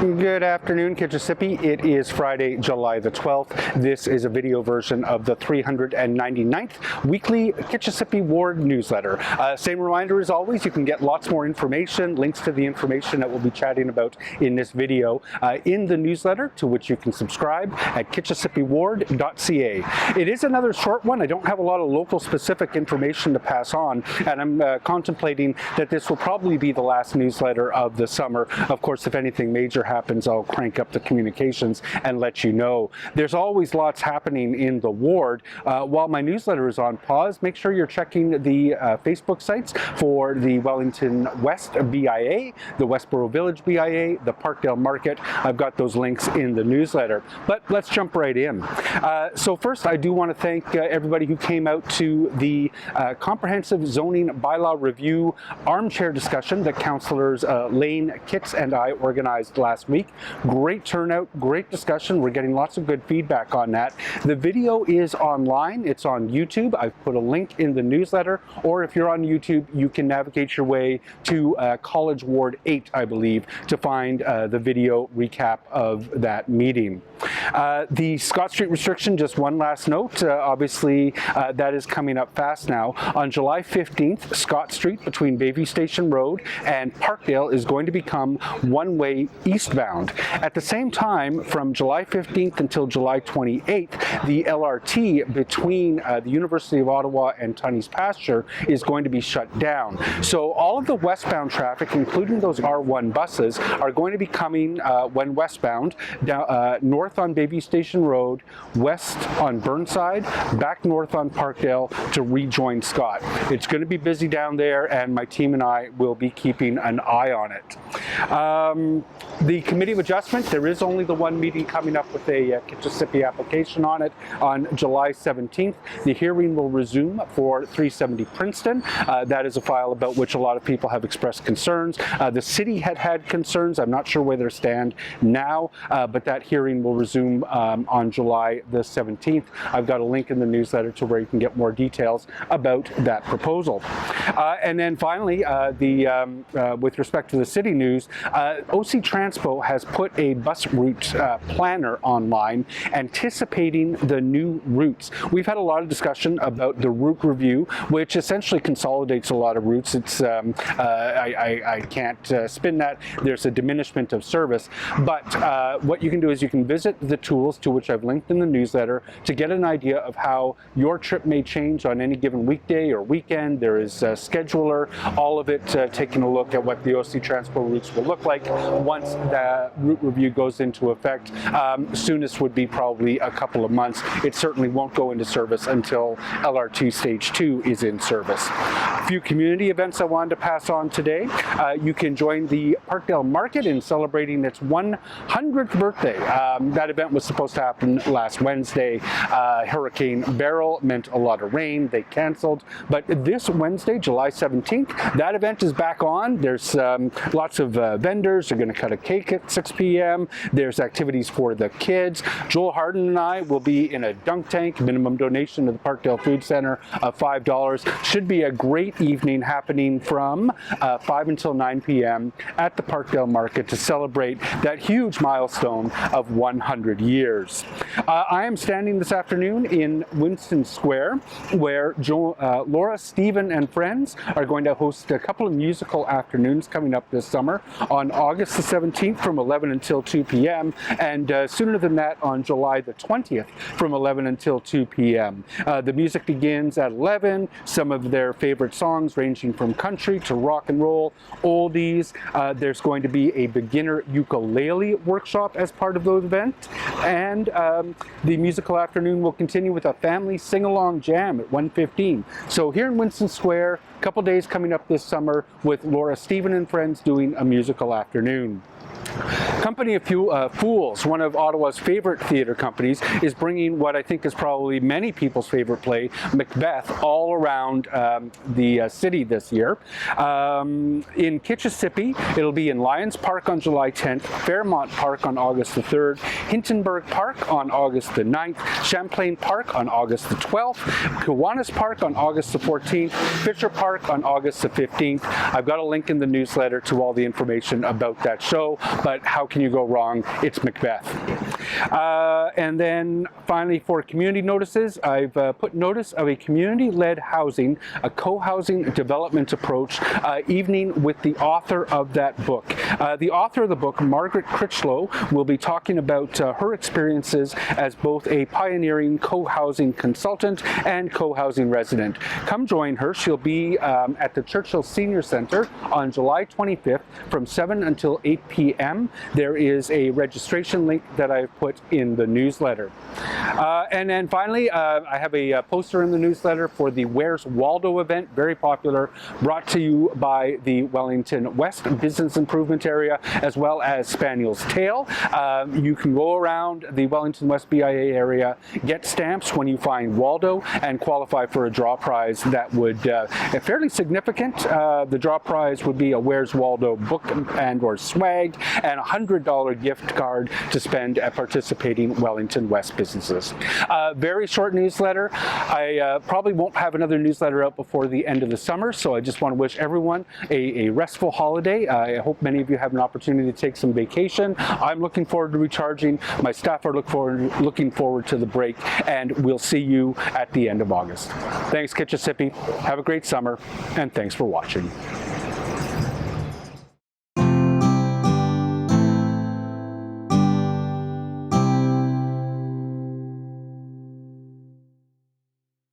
Good afternoon, Kitchissippi. It is Friday, July the 12th. This is a video version of the 399th weekly Kitchissippi Ward newsletter. Same reminder as always, you can get lots more information, links to the information that we'll be chatting about in this video in the newsletter, to which you can subscribe at kitchissippiward.ca. It is another short one. I don't have a lot of local specific information to pass on, and I'm contemplating that this will probably be the last newsletter of the summer. Of course, if anything major happens, I'll crank up the communications and let you know. There's always lots happening in the ward. While my newsletter is on pause, make sure you're checking the Facebook sites for the Wellington West BIA, the Westboro Village BIA, the Parkdale Market. I've got those links in the newsletter. But let's jump right in. So first, I do want to thank everybody who came out to the comprehensive zoning bylaw review armchair discussion that councillors Lane, Kitts, and I organized last week. Great turnout, great discussion. We're getting lots of good feedback on that. The video is online. It's on YouTube. I've put a link in the newsletter, or if you're on YouTube, you can navigate your way to College Ward 8, I believe, to find the video recap of that meeting. The Scott Street restriction, just one last note, obviously that is coming up fast now. On July 15th, Scott Street between Bayview Station Road and Parkdale is going to become one-way eastbound. At the same time, from July 15th until July 28th, the LRT between the University of Ottawa and Tunney's Pasture is going to be shut down. So all of the westbound traffic, including those R1 buses, are going to be coming when westbound, down, north on Bayview Station Road, west on Burnside, back north on Parkdale to rejoin Scott. It's going to be busy down there, and my team and I will be keeping an eye on it. The Committee of Adjustment, there is only the one meeting coming up with a Kitchissippi application on it on July 17th. The hearing will resume for 370 Princeton. That is a file about which a lot of people have expressed concerns. The city had concerns. I'm not sure where they stand now, but that hearing will resume on July the 17th. I've got a link in the newsletter to where you can get more details about that proposal. And then finally, with respect to the city news, OC Transpo has put a bus route planner online anticipating the new routes. We've had a lot of discussion about the route review, which essentially consolidates a lot of routes. It's I can't spin that. There's a diminishment of service, but what you can do is you can visit the tools, to which I've linked in the newsletter, to get an idea of how your trip may change on any given weekday or weekend. There is a scheduler, all of it taking a look at what the OC Transpo routes will look like once the route review goes into effect. Soonest would be probably a couple of months. It certainly won't go into service until LR2 Stage 2 is in service. A few community events I wanted to pass on today. You can join the Parkdale Market in celebrating its 100th birthday. That event was supposed to happen last Wednesday. Hurricane Beryl meant a lot of rain. They canceled. But this Wednesday, July 17th, that event is back on. There's lots of vendors. They're going to cut a cake at 6 p.m. There's activities for the kids. Joel Harden and I will be in a dunk tank. Minimum donation to the Parkdale Food Center of $5. Should be a great evening happening from 5 until 9 p.m. at the Parkdale Market to celebrate that huge milestone of 100 years. I am standing this afternoon in Winston Square, where Laura, Stephen, and friends are going to host a couple of musical afternoons coming up this summer on August the 17th from 11 until 2 p.m. and sooner than that on July the 20th from 11 until 2 p.m. The music begins at 11. Some of their favorite songs ranging from country to rock and roll, oldies. There's going to be a beginner ukulele workshop as part of the event, and the musical afternoon will continue with a family sing-along jam at 1:15. So here in Winston Square, a couple days coming up this summer with Laura, Stephen, and friends doing a musical afternoon. Company of Fools, one of Ottawa's favorite theatre companies, is bringing what I think is probably many people's favorite play, Macbeth, all around the city this year. In Kitchissippi, it'll be in Lions Park on July 10th, Fairmont Park on August the 3rd, Hintonburg Park on August the 9th, Champlain Park on August the 12th, Kiwanis Park on August the 14th, Fisher Park on August the 15th. I've got a link in the newsletter to all the information about that show. but how can you go wrong? It's Macbeth. And then finally, for community notices, I've put notice of a community-led housing, a co-housing development approach evening with the author of that book. The author of the book, Margaret Critchlow, will be talking about her experiences as both a pioneering co-housing consultant and co-housing resident. Come join her. She'll be at the Churchill Senior Center on July 25th from 7 until 8 p.m. There is a registration link that I've put in the newsletter. And then finally, I have a poster in the newsletter for the Where's Waldo event, very popular, brought to you by the Wellington West Business Improvement Area, as well as Spaniel's Tail. You can go around the Wellington West BIA area, get stamps when you find Waldo, and qualify for a draw prize that would, fairly significant. The draw prize would be a Where's Waldo book and or swag, and a $100 gift card to spend at participating Wellington West businesses. Very short newsletter. I probably won't have another newsletter out before the end of the summer, so I just want to wish everyone a restful holiday. I hope many of you have an opportunity to take some vacation. I'm looking forward to recharging. My staff are looking forward to the break, and we'll see you at the end of August. Thanks, Kitchissippi. Have a great summer, and thanks for watching.